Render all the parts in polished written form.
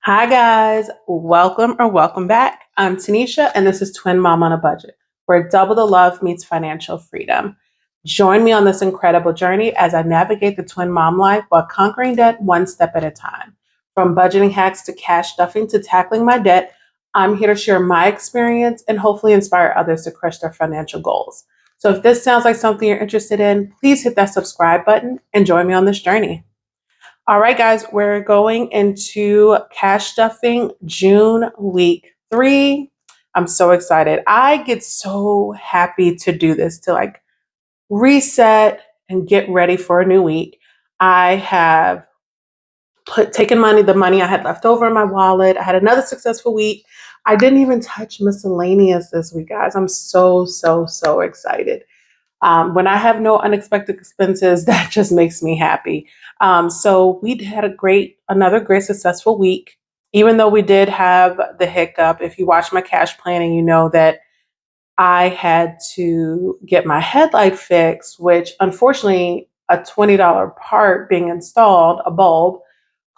Hi guys, welcome back. I'm Tanesha and this is Twin Mom on a Budget, where double the love meets financial freedom. Join me on this incredible journey as I navigate the twin mom life while conquering debt one step at a time. From budgeting hacks to cash stuffing to tackling my debt, I'm here to share my experience and hopefully inspire others to crush their financial goals. So if this sounds like something you're interested in, please hit that subscribe button and join me on this journey. All right, guys, we're going into cash stuffing June week 3. I'm so excited. I get so happy to do this, to like reset and get ready for a new week. I have taken the money I had left over in my wallet. I had another successful week. I didn't even touch miscellaneous this week, guys. I'm so excited. When I have no unexpected expenses, that just makes me happy. So we had another great successful week. Even though we did have the hiccup, if you watch my cash planning, you know that I had to get my headlight fixed, which unfortunately a $20 part being installed, a bulb,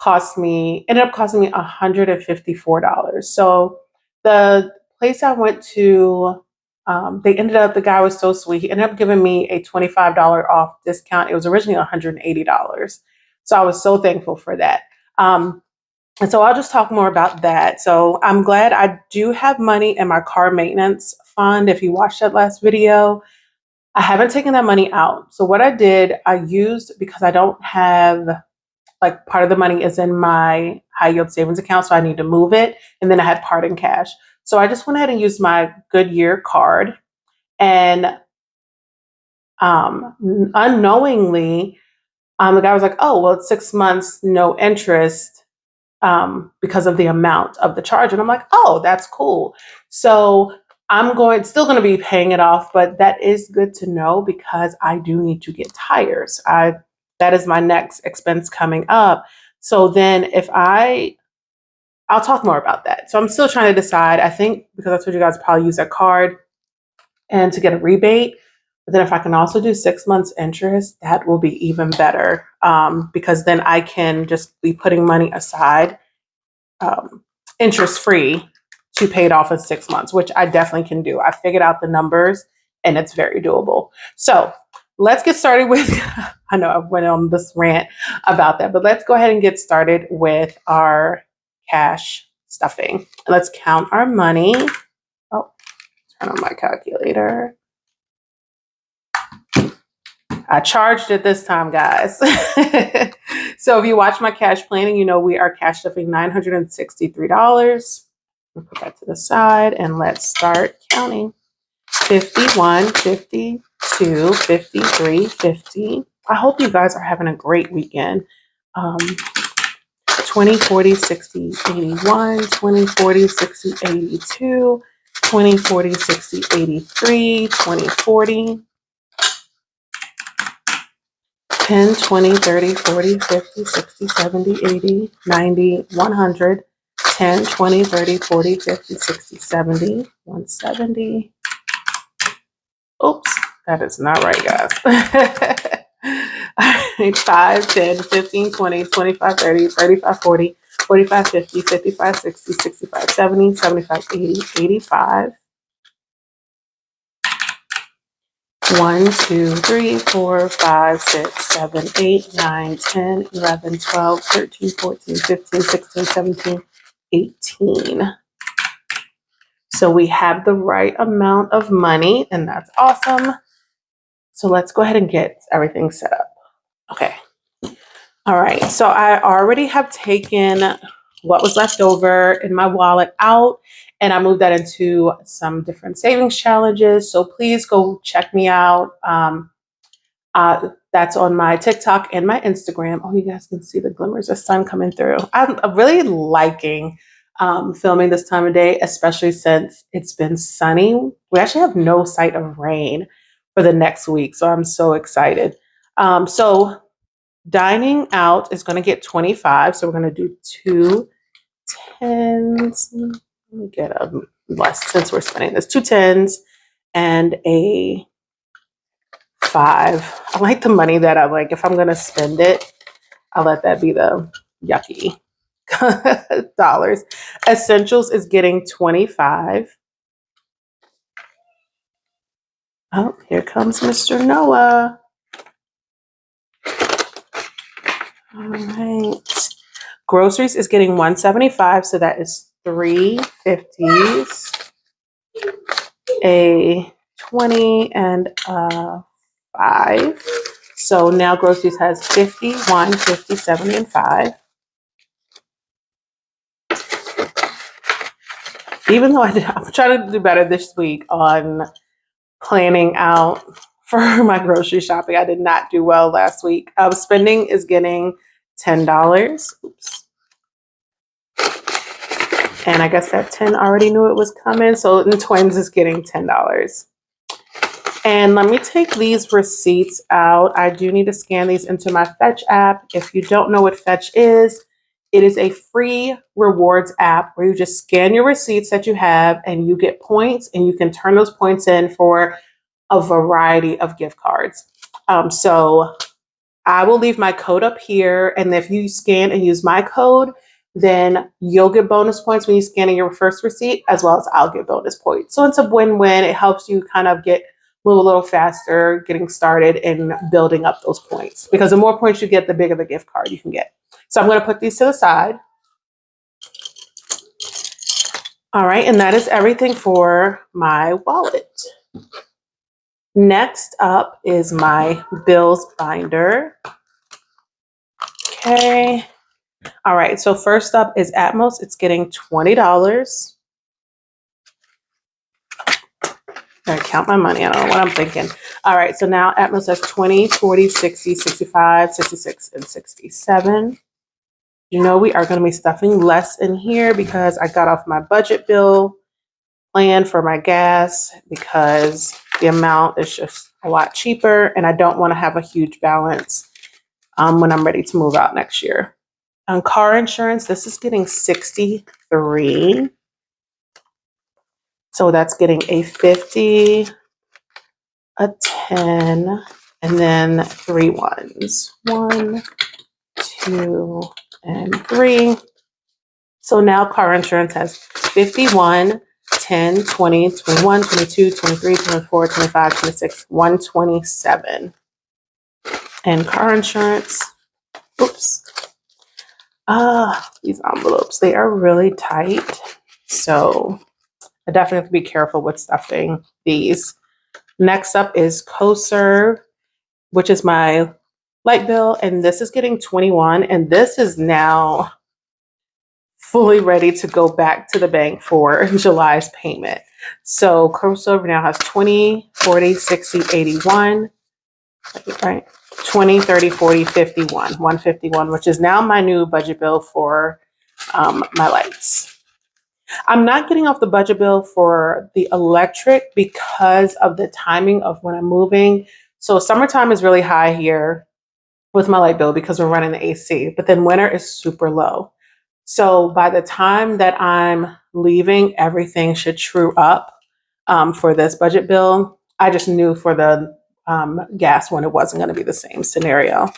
ended up costing me $154. So the place I went to, the guy was so sweet. He ended up giving me a $25 off discount. It was originally $180. So I was so thankful for that. And so I'll just talk more about that. So I'm glad I do have money in my car maintenance fund. If you watched that last video, I haven't taken that money out. So what I did, I used, because I don't have, like, part of the money is in my high yield savings account, so I need to move it. And then I had part in cash. So I just went ahead and used my Goodyear card. And unknowingly, the guy was like, oh, well, it's 6 months, no interest, because of the amount of the charge. And I'm like, oh, that's cool. So still going to be paying it off, but that is good to know because I do need to get tires. That is my next expense coming up. So then I'll talk more about that. So I'm still trying to decide. I think because I told you guys probably use that card and to get a rebate. But then if I can also do 6 months interest, that will be even better, because then I can just be putting money aside, interest free, to pay it off in 6 months, which I definitely can do. I figured out the numbers and it's very doable. So let's get started with, I know I went on this rant about that, but let's go ahead and get started with our cash stuffing. Let's count our money. Oh, turn on my calculator. I charged it this time, guys. So if you watch my cash planning, you know we are cash stuffing $963. We'll put that to the side and let's start counting. 51, 52, 53, 50. I hope you guys are having a great weekend. 20, 40, 60, 81, 20, 40, 60, 82, 20, 40, 60, 83, 20, 40. 10, 20, 30, 40, 50, 60, 70, 80, 90, 100, 10, 20, 30, 40, 50, 60, 70, 170. Oops, that is not right, guys. 5, 10, 15, 20, 25, 30, 35, 40, 45, 50, 55, 60, 65, 70, 75, 80, 85. 1, 2, 3, 4, 5, 6, 7, 8, 9, 10, 11, 12, 13, 14, 15, 16, 17, 18. So we have the right amount of money, and that's awesome. So let's go ahead and get everything set up. Okay. All right. So I already have taken what was left over in my wallet out, and I moved that into some different savings challenges. So please go check me out. That's on my TikTok and my Instagram. Oh, you guys can see the glimmers of sun coming through. I'm really liking filming this time of day, especially since it's been sunny. We actually have no sight of rain for the next week, so I'm so excited. So dining out is going to get 25. So we're going to do 2 tens. Let me get a less since we're spending this. 2 tens and a 5. I like the money that I like. If I'm going to spend it, I'll let that be the yucky. dollars. Essentials is getting 25. Oh, here comes Mr. Noah. All right. Groceries is getting 175, so that is 350s, a 20, and a 5. So now groceries has 50, 1, 50, 70, and 5. Even though I'm trying to do better this week on planning out for my grocery shopping. I did not do well last week. Spending is getting $10. Oops. And I guess that 10 already knew it was coming. So the twins is getting $10. And let me take these receipts out. I do need to scan these into my Fetch app. If you don't know what Fetch is, it is a free rewards app where you just scan your receipts that you have and you get points, and you can turn those points in for a variety of gift cards. So I will leave my code up here, and if you scan and use my code, then you'll get bonus points when you scan in your first receipt, as well as I'll get bonus points. So it's a win-win. It helps you kind of move a little faster, getting started and building up those points. Because the more points you get, the bigger the gift card you can get. So I'm going to put these to the side. All right, and that is everything for my wallet. Next up is my bills binder. Okay. All right, so first up is Atmos. It's getting $20. I count my money. I don't know what I'm thinking. All right, so now Atmos has 20, 40, 60, 65, 66, and 67. You know we are going to be stuffing less in here because I got off my budget bill plan for my gas because the amount is just a lot cheaper, and I don't want to have a huge balance when I'm ready to move out next year. On car insurance, this is getting 63. So that's getting a 50, a 10, and then 3 ones. 1, 2, and 3. So now car insurance has 51, 10, 20, 21, 22, 23, 24, 25, 26, 127. And car insurance, oops. These envelopes, they are really tight. So I definitely have to be careful with stuffing these. Next up is CoServe, which is my light bill. And this is getting 21. And this is now fully ready to go back to the bank for July's payment. So CoServe now has 20, 40, 60, 81, right? 20, 30, 40, 51, 151, which is now my new budget bill for my lights. I'm not getting off the budget bill for the electric because of the timing of when I'm moving. So summertime is really high here with my light bill because we're running the AC, but then winter is super low. So by the time that I'm leaving, everything should true up for this budget bill. I just knew for the gas one, it wasn't going to be the same scenario.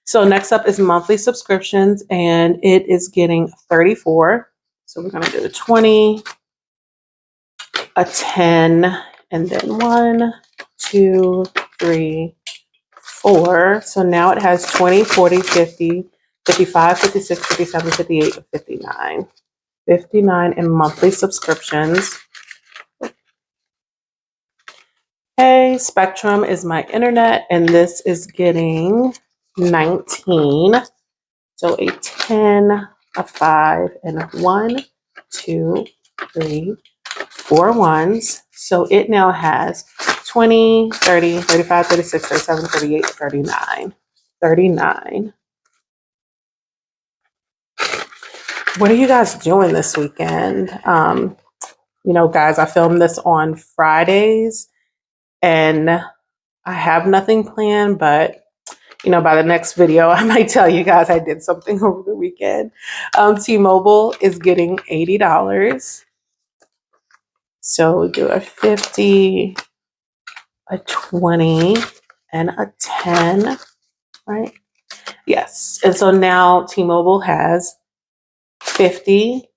So next up is monthly subscriptions, and it is getting 34. So we're going to do a 20, a 10, and then 1, 2, 3, 4. So now it has 20, 40, 50, 55, 56, 57, 58, and 59. 59 in monthly subscriptions. Okay, Spectrum is my internet, and this is getting 19. So a 10, a 5, and a 1, 2, 3, 4 ones. So it now has 20, 30, 35, 36, 37, 38, 39. 39. What are you guys doing this weekend? Guys, I filmed this on Fridays, and I have nothing planned, but by the next video, I might tell you guys I did something over the weekend. T-Mobile is getting $80. So we do a 50, a 20, and a 10, right? Yes. And so now T-Mobile has 50,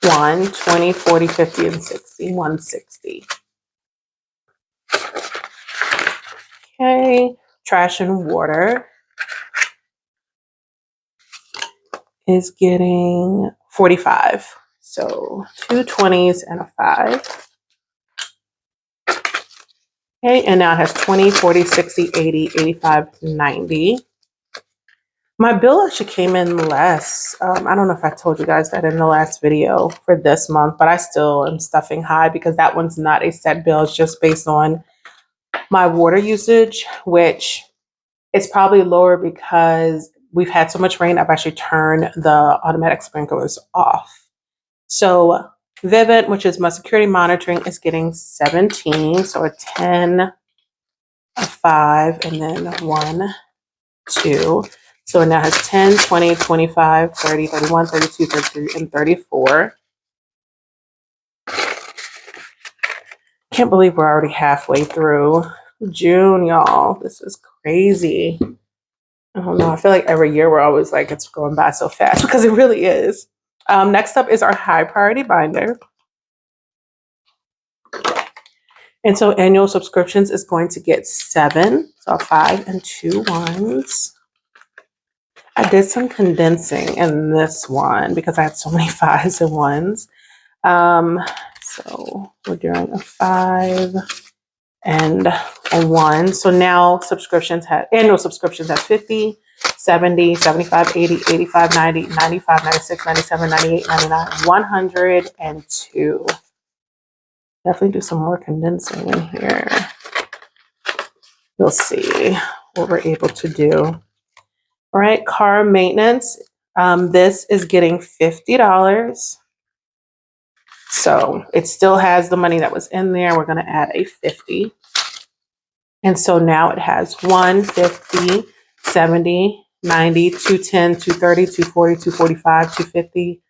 1, 20, 40, 50, and 60, 160. Okay, trash and water is getting 45. So 2 20s and a 5. Okay, and now it has 20, 40, 60, 80, 85, 90. My bill actually came in less. I don't know if I told you guys that in the last video for this month, but I still am stuffing high because that one's not a set bill. It's just based on my water usage, which is probably lower because we've had so much rain. I've actually turned the automatic sprinklers off. So Vivint, which is my security monitoring, is getting 17. So a 10, a 5, and then 1, 2. So it now has 10, 20, 25, 30, 31, 32, 33, and 34. Can't believe we're already halfway through June, y'all. This is crazy. I don't know. I feel like every year we're always like, it's going by so fast because it really is. Next up is our high priority binder. And so annual subscriptions is going to get 7. So 5 and 2 ones. I did some condensing in this one because I had so many 5s and 1s. So we're doing a 5 and a 1. So now annual subscriptions have 50, 70, 75, 80, 85, 90, 95, 96, 97, 98, 99, 102. Definitely do some more condensing in here. You'll see what we're able to do. All right, car maintenance. This is getting $50. So it still has the money that was in there. We're going to add a 50. And so now it has 150, 70, 90, 210, 230, 240, 245, 250,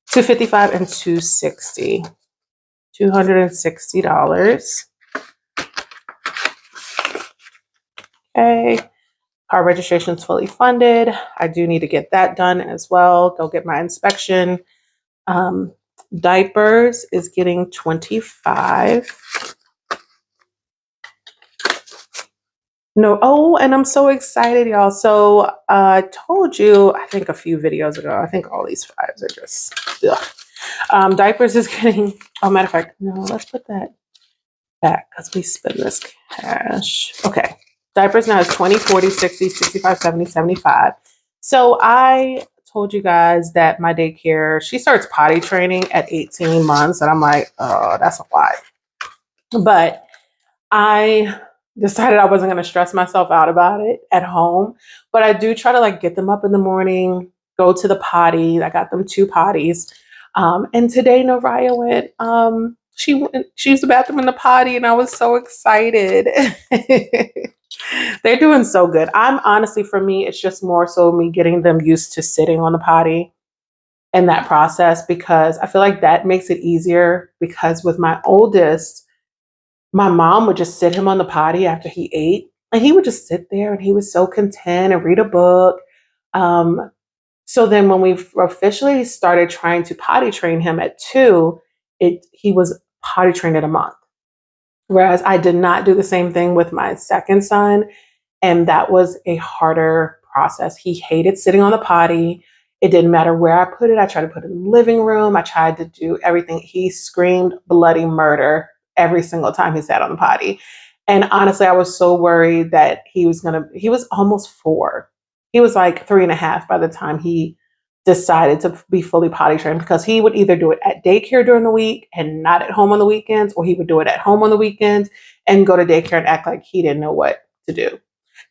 255, and 260. $260. Okay. Car registration is fully funded. I do need to get that done as well. Go get my inspection. Diapers is getting 25. No, oh, and I'm so excited, y'all. So I told you, I think a few videos ago, I think all these 5s are just, ugh. Diapers is getting, oh, matter of fact, no, let's put that back because we spend this cash. Okay. Diapers now is 20, 40, 60, 65, 70, 75. So I told you guys that my daycare, she starts potty training at 18 months. And I'm like, oh, that's a lot. But I decided I wasn't going to stress myself out about it at home. But I do try to like get them up in the morning, go to the potty. I got them 2 potties. And today Noraya went, she used the bathroom in the potty and I was so excited. They're doing so good. I'm honestly, for me, it's just more so me getting them used to sitting on the potty and that process, because I feel like that makes it easier, because with my oldest, my mom would just sit him on the potty after he ate and he would just sit there and he was so content and read a book. So then when we officially started trying to potty train him at 2, he was potty trained at a month. Whereas I did not do the same thing with my second son. And that was a harder process. He hated sitting on the potty. It didn't matter where I put it. I tried to put it in the living room. I tried to do everything. He screamed bloody murder every single time he sat on the potty. And honestly, I was so worried that he was almost 4. He was like 3.5 by the time he decided to be fully potty trained, because he would either do it at daycare during the week and not at home on the weekends, or he would do it at home on the weekends and go to daycare and act like he didn't know what to do.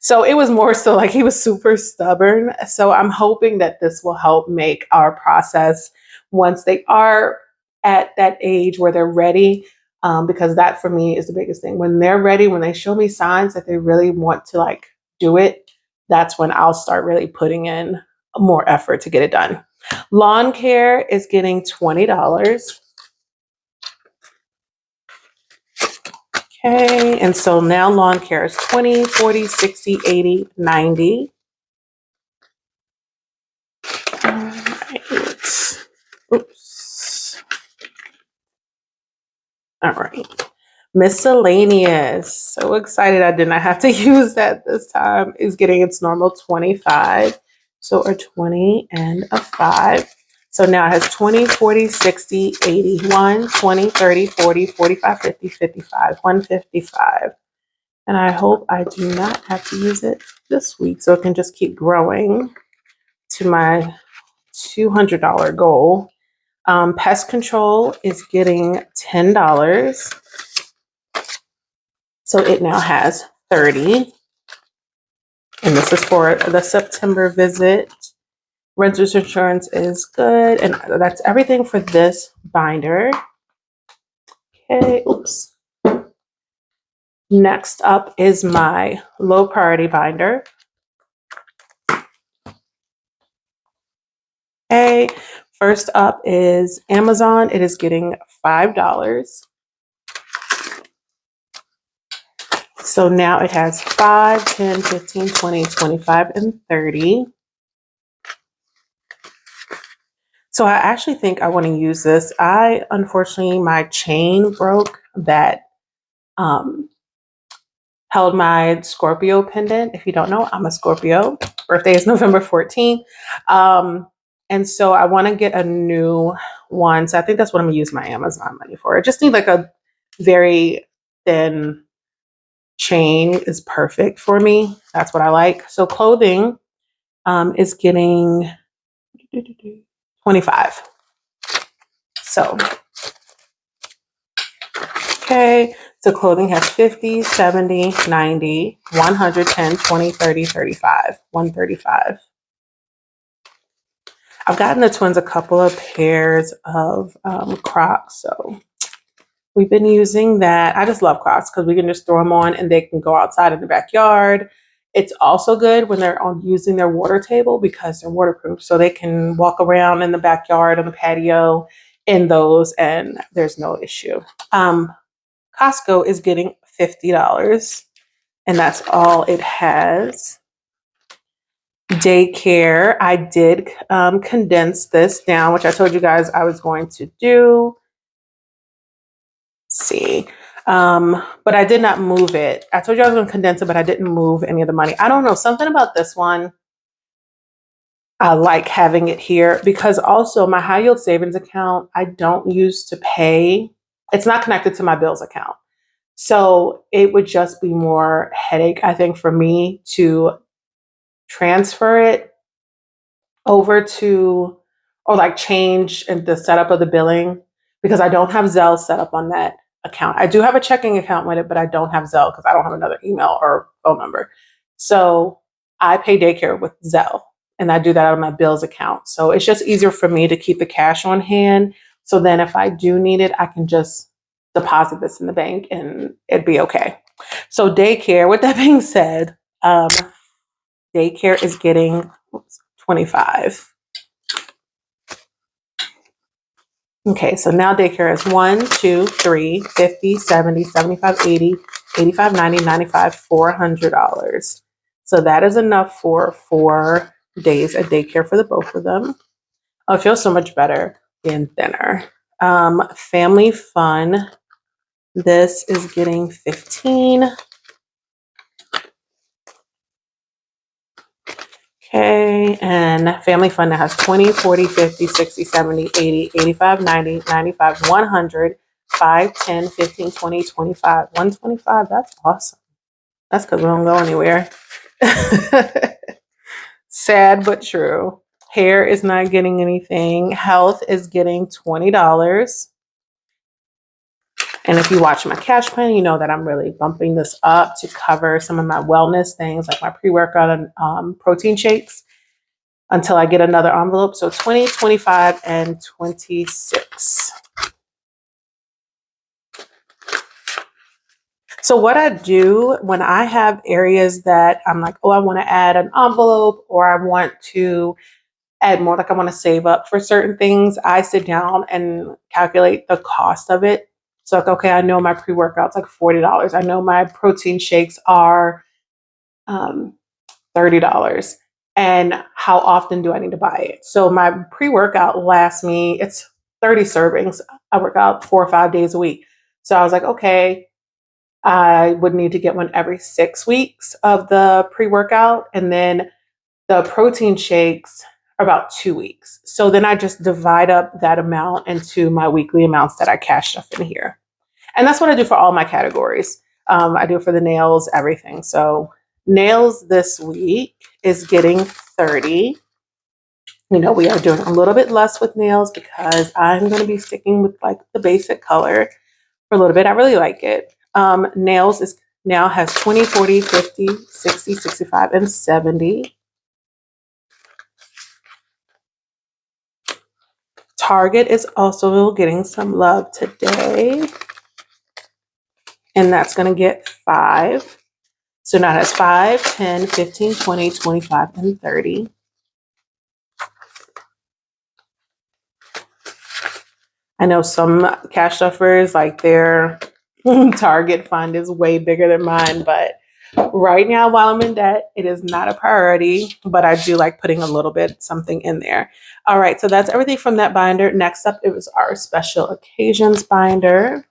So it was more so like he was super stubborn. So I'm hoping that this will help make our process, once they are at that age where they're ready, because that for me is the biggest thing. When they're ready, when they show me signs that they really want to like do it, that's when I'll start really putting in more effort to get it done. Lawn care is getting $20. Okay, and so now lawn care is 20, 40, 60, 80, 90. All right. All right. Miscellaneous. So excited I did not have to use that this time. Is getting its normal 25. So a 20 and a 5. So now it has 20, 40, 60, 80, 1, 20, 30, 40, 45, 50, 55, 155. And I hope I do not have to use it this week so it can just keep growing to my $200 goal. Pest control is getting $10. So it now has 30. And this is for the September visit. Renter's insurance is good. And that's everything for this binder. Okay, oops. Next up is my low priority binder. Okay, first up is Amazon. It is getting $5. So now it has 5, 10, 15, 20, 25, and 30. So I actually think I want to use this. Unfortunately, my chain broke that held my Scorpio pendant. If you don't know, I'm a Scorpio. Birthday is November 14th. And so I want to get a new one. So I think that's what I'm going to use my Amazon money for. I just need like a very thin chain is perfect for me. That's what I like. So clothing is getting 25. So, okay. So clothing has 50, 70, 90, 110, 20, 30, 35, 135. I've gotten the twins a couple of pairs of Crocs. So we've been using that. I just love Crocs because we can just throw them on and they can go outside in the backyard. It's also good when they're on using their water table because they're waterproof. So they can walk around in the backyard on the patio in those and there's no issue. Costco is getting $50 and that's all it has. Daycare, I did condense this down, which I told you guys I was going to do. Let's see. But I did not move it. I told you I was going to condense it, but I didn't move any of the money. I don't know. Something about this one. I like having it here because also my high yield savings account, I don't use to pay. It's not connected to my bills account. So it would just be more headache, I think, for me to transfer it over to, or like change in the setup of the billing because I don't have Zelle set up on that account. I do have a checking account with it, but I don't have Zelle because I don't have another email or phone number. So I pay daycare with Zelle and I do that out of my bills account. So it's just easier for me to keep the cash on hand. So then if I do need it, I can just deposit this in the bank and it'd be okay. So daycare, with that being said, daycare is getting 25. Okay, so now daycare is 1, 2, 3, 50, 70, 75, 80, 85, 90, 95, $400. So that is enough for 4 days at daycare for the both of them. Oh, it feels so much better being thinner. Family fun. This is getting 15. Okay, and family fun that has 20, 40, 50, 60, 70, 80, 85, 90, 95, 100, 5, 10, 15, 20, 25, 125. That's awesome. That's because we don't go anywhere. Sad but true. Hair is not getting anything. Health is getting $20. And if you watch my cash plan, you know that I'm really bumping this up to cover some of my wellness things like my pre-workout and protein shakes until I get another envelope. So 20, 25, and 26. So what I do when I have areas that I'm like, oh, I want to add an envelope or I want to add more, like I want to save up for certain things, I sit down and calculate the cost of it. So like, okay, I know my pre-workout's like $40. I know my protein shakes are $30. And how often do I need to buy it? So my pre-workout lasts me, it's 30 servings. I work out 4 or 5 days a week. So I was like, okay, I would need to get one every 6 weeks of the pre-workout, and then the protein shakes are about 2 weeks. So then I just divide up that amount into my weekly amounts that I cash stuff in here. And that's what I do for all my categories. I do it for the nails, everything. So nails this week is getting 30. You know, we are doing a little bit less with nails because I'm going to be sticking with like the basic color for a little bit. I really like it. Nails is now has 20, 40, 50, 60, 65, and 70. Target is also getting some love today, and that's going to get 5. So now it has 5, 10, 15, 20, 25, and 30. I know some cash stuffers, like their Target fund is way bigger than mine, but right now, while I'm in debt, it is not a priority, but I do like putting a little bit something in there. All right, so that's everything from that binder. Next up, it was our special occasions binder.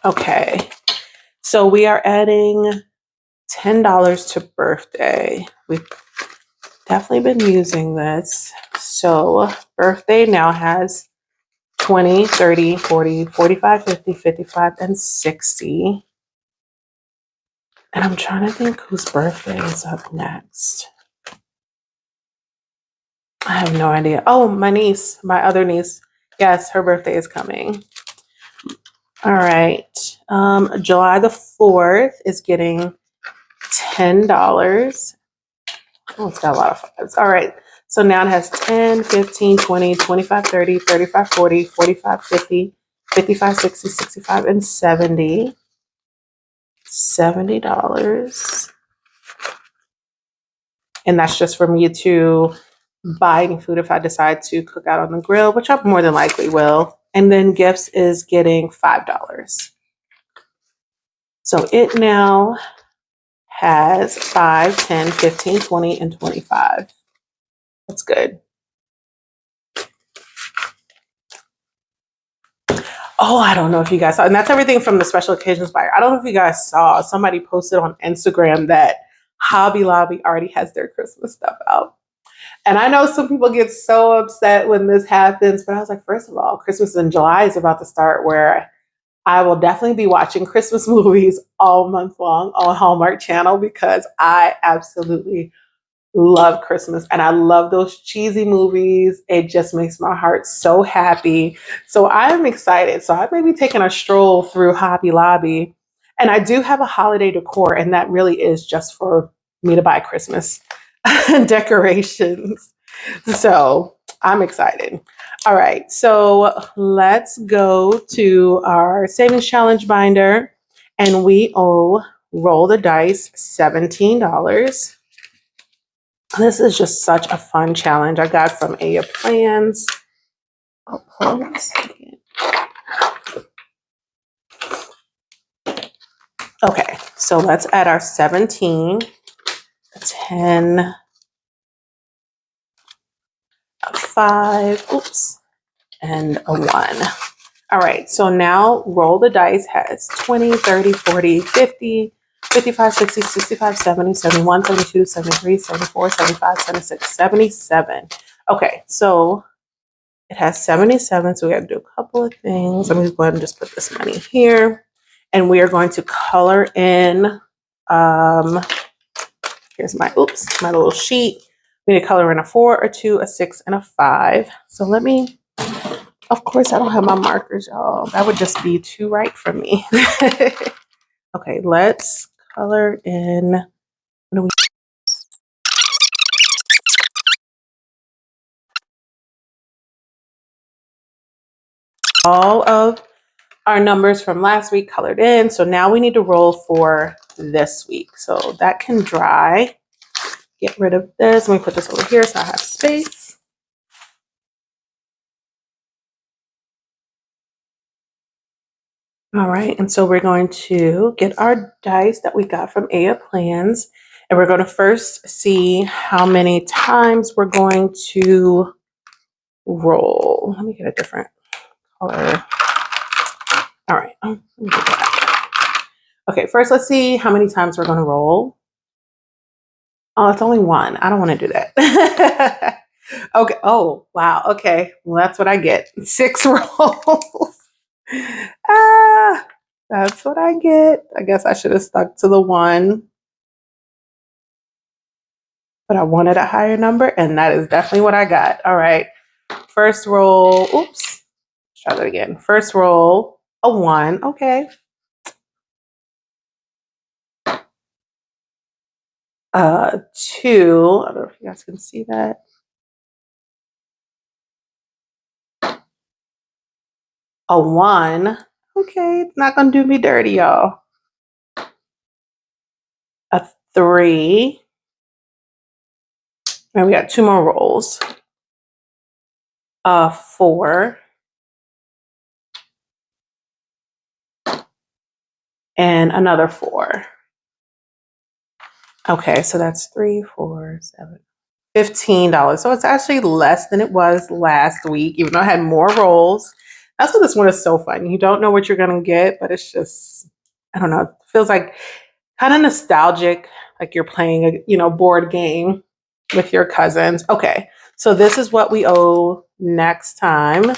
Okay, so we are adding $10 to birthday. We've definitely been using this. So birthday now has 20, 30, 40, 45, 50, 55, and 60. And I'm trying to think whose birthday is up next. I have no idea. Oh, my niece, my other niece. Yes, her birthday is coming. All right. July the 4th is getting $10. Oh, it's got a lot of fives. All right. So now it has 10, 15, 20, 25, 30, 35, 40, 45, 50, 55, 60, 65, and 70. $70. And that's just for me to buy any food if I decide to cook out on the grill, which I more than likely will. And then gifts is getting $5. So it now has 5, 10, 15, 20, and 25. That's good. Oh, I don't know if you guys saw, and that's everything from the special occasions buyer. I don't know if you guys saw, somebody posted on Instagram that Hobby Lobby already has their Christmas stuff out. And I know some people get so upset when this happens, but I was like, first of all, Christmas in July is about to start, where I will definitely be watching Christmas movies all month long on Hallmark Channel because I absolutely love Christmas and I love those cheesy movies. It just makes my heart so happy. So I'm excited. So I may be taking a stroll through Hobby Lobby, and I do have a holiday decor, and that really is just for me to buy Christmas decorations. So I'm excited. All right, so let's go to our savings challenge binder, and we owe Roll the Dice $17. This is just such a fun challenge I got from EmEvDesigns. Oh, hold on a second. Okay, so let's add our 17, 10, a 5, oops, and a 1. All right, so now Roll the Dice has 20, 30, 40, 50, 55, 60, 65, 70, 71, 72, 73, 74, 75, 76, 77. Okay, so it has 77, so we have to do a couple of things. Let me go ahead and just put this money here. And we are going to color in, here's my little sheet. We need to color in a 4, a 2, a 6, and a 5. So let me, of course, I don't have my markers, y'all. That would just be too right for me. Okay, let's color in. What do we? All of our numbers from last week colored in. So now we need to roll for this week. So that can dry. Get rid of this. Let me put this over here so I have space. All right, and so we're going to get our dice that we got from EmEvDesigns, and we're going to first see how many times we're going to roll. Let me get a different color. All right. Let me do that. Okay, first let's see how many times we're going to roll. Oh, it's only one. I don't want to do that. Okay. Oh, wow. Okay. Well, that's what I get. 6 rolls. Ah, that's what I get. I guess I should have stuck to the 1. But I wanted a higher number, and that is definitely what I got. All right. First roll. Oops. Let's try that again. First roll, a 1. Okay. 2. I don't know if you guys can see that. A 1. Okay, it's not gonna do me dirty, y'all. A 3. And we got 2 more rolls. A 4. And another 4. Okay, so that's 3, 4, 7, $15. So it's actually less than it was last week, even though I had more rolls. That's what this one is so fun. You don't know what you're gonna get, but it's just, I don't know, it feels like kind of nostalgic, like you're playing a board game with your cousins. Okay, so this is what we owe next time.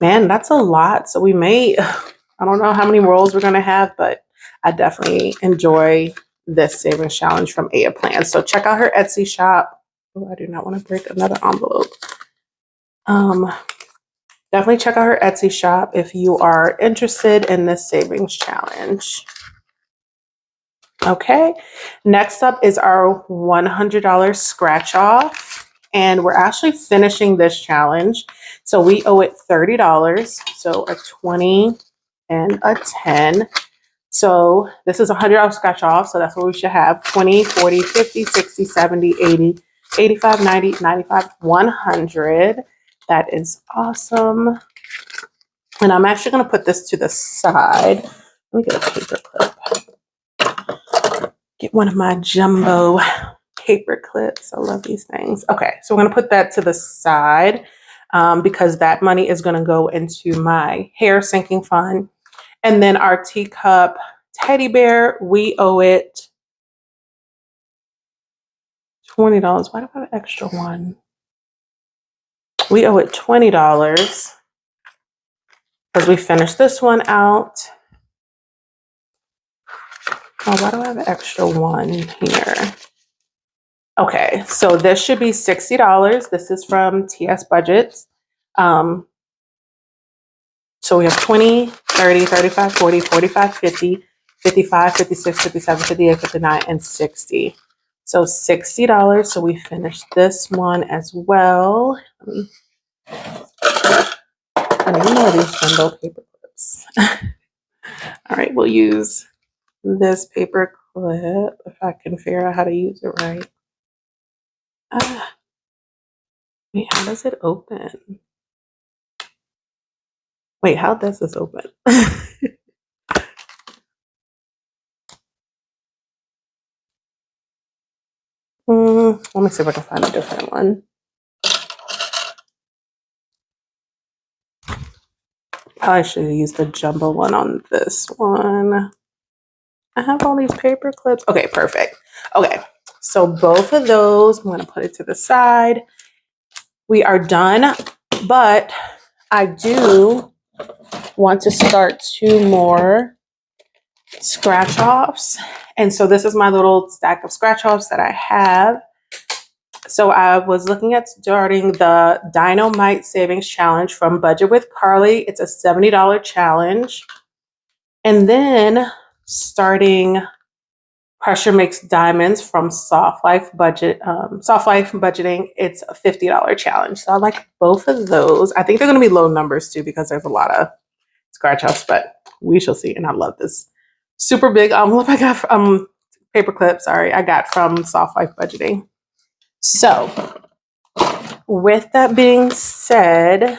Man, that's a lot. So we may, I don't know how many rolls we're gonna have, but I definitely enjoy this savings challenge from Aya Plan. So check out her Etsy shop. Oh, I do not want to break another envelope. Definitely check out her Etsy shop if you are interested in this savings challenge. Okay, next up is our $100 scratch off, and we're actually finishing this challenge. So we owe it $30. So a 20 and a 10. So this is $100 scratch off. So that's what we should have: 20, 40, 50, 60, 70, 80, 85, 90, 95, 100. That is awesome. And I'm actually going to put this to the side. Let me get a paper clip. Get one of my jumbo paper clips. I love these things. Okay, so we're going to put that to the side because that money is going to go into my hair sinking fund. And then our teacup teddy bear, we owe it $20. Why do I have an extra one? We owe it $20 because we finished this one out. Oh, why do I have an extra one here? Okay, so this should be $60. This is from TS Budgets. So we have 20, 30, 35, 40, 45, 50, 55, 56, 57, 58, 59, and 60. So $60. So we finished this one as well. I need more of these jumbo paper clips. All right, we'll use this paper clip if I can figure out how to use it right. Wait, how does it open? Wait, how does this open? Let me see if I can find a different one. Probably should have used the jumbo one on this one. I have all these paper clips. Okay, perfect. Okay, so both of those, I'm going to put it to the side. We are done, but I do want to start 2 more scratch offs. And so this is my little stack of scratch offs that I have. So I was looking at starting the Dynamite Savings Challenge from Budget with Carly. It's a $70 challenge. And then starting Pressure Makes Diamonds from Soft Life Budgeting. It's a $50 challenge. So I like both of those. I think they're going to be low numbers too because there's a lot of scratch offs, but we shall see. And I love this super big envelope I got from paper clip. Sorry, I got from Soft Life Budgeting. So with that being said, I'm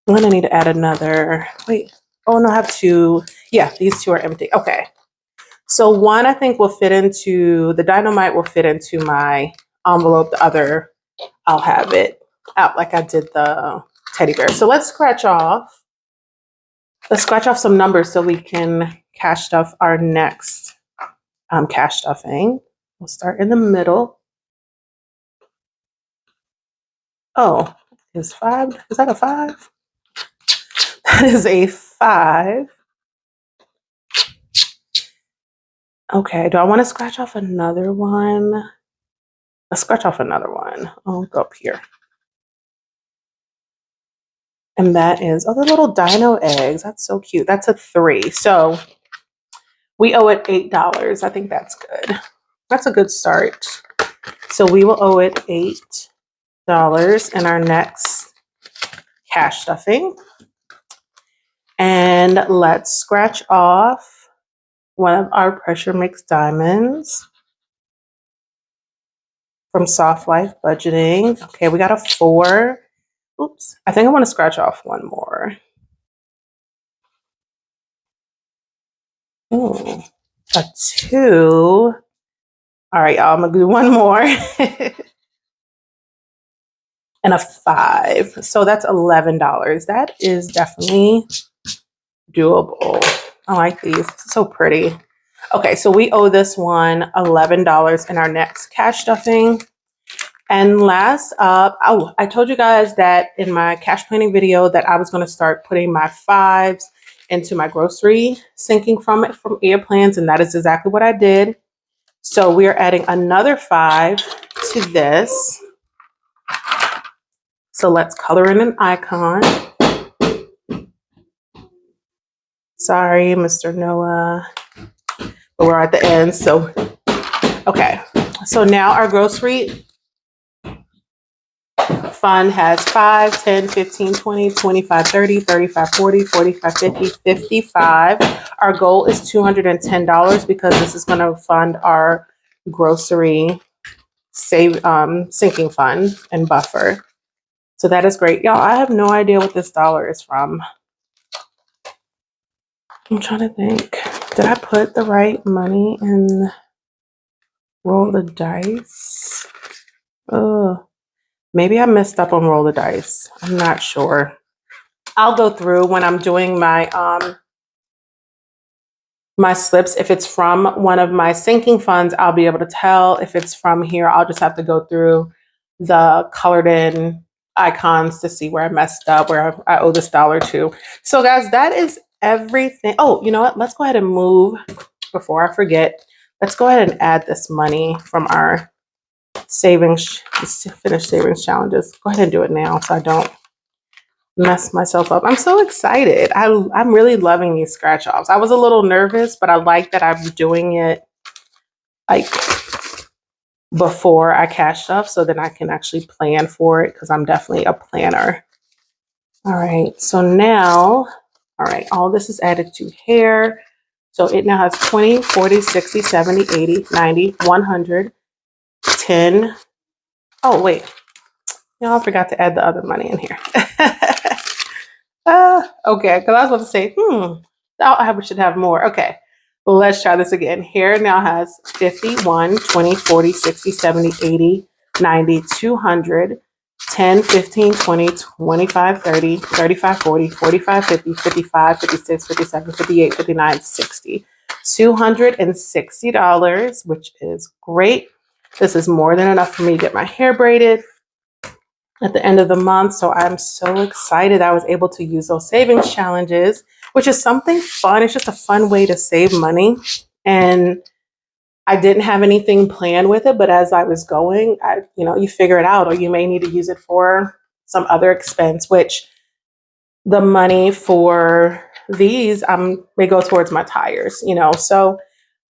going to need to add another. Wait. Oh no, I have 2. Yeah, these 2 are empty. Okay. So one I think will fit into, the Dynamite will fit into my envelope. The other, I'll have it out like I did the teddy bear. So let's scratch off some numbers so we can cash stuff our next cash stuffing. We'll start in the middle. Oh, is that a 5? That is a 5. Okay, do I want to scratch off another one? Let's scratch off another one. I'll go up here. And that is, oh, the little dino eggs. That's so cute. That's a 3. So we owe it $8. I think that's good. That's a good start. So we will owe it $8 in our next cash stuffing. And let's scratch off one of our pressure mix diamonds from Soft Life Budgeting. Okay, we got a 4. Oops, I think I want to scratch off one more. Ooh, a 2. All right, y'all, I'm gonna do one more. And a 5. So that's $11. That is definitely doable. I like these. So pretty. Okay, so we owe this one $11 in our next cash stuffing. And last up, oh, I told you guys that in my cash planning video that I was going to start putting my 5s into my grocery sinking from Air Plans, and that is exactly what I did. So we are adding another 5 to this. So let's color in an icon. Sorry, Mr. Noah, but we're at the end. So, okay. So now our grocery fund has 5, 10, 15, 20, 25, 30, 35, 40, 45, 50, 55. Our goal is $210 because this is going to fund our grocery sinking fund and buffer. So that is great. Y'all, I have no idea what this dollar is from. I'm trying to think. Did I put the right money in roll the dice? Maybe I messed up on roll the dice. I'm not sure. I'll go through when I'm doing my my slips. If it's from one of my sinking funds, I'll be able to tell. If it's from here, I'll just have to go through the colored in icons to see where I messed up, where I owe this dollar to. So guys, that is everything. Oh, you know what? Let's go ahead and move before I forget. Let's go ahead and add this money from our savings, finish savings challenges. Go ahead and do it now so I don't mess myself up. I'm so excited. I'm really loving these scratch offs. I was a little nervous, but I like that I'm doing it like before I cash stuff so then I can actually plan for it because I'm definitely a planner. All right, so now, all right, all this is added to here. So it now has 20, 40, 60, 70, 80, 90, 100, 10. Oh, wait. Y'all forgot to add the other money in here. Okay, because I was about to say, I should have more. Okay, well, let's try this again. Here now has 50, 1, 20, 40, 60, 70, 80, 90, 200, 10, 15, 20, 25, 30, 35, 40, 45, 50, 55, 56, 57, 58, 59, 60. $260, which is great. This is more than enough for me to get my hair braided at the end of the month. So I'm so excited I was able to use those savings challenges, which is something fun. It's just a fun way to save money. And I didn't have anything planned with it, but as I was going, you figure it out, or you may need to use it for some other expense, which the money for these may go towards my tires, So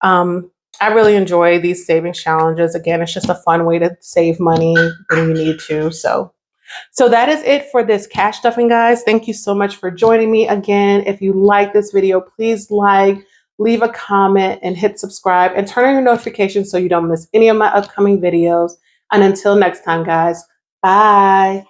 I really enjoy these savings challenges. Again, it's just a fun way to save money when you need to. So that is it for this cash stuffing, guys. Thank you so much for joining me again. If you like this video, please leave a comment, and hit subscribe, and turn on your notifications so you don't miss any of my upcoming videos. And until next time, guys, bye.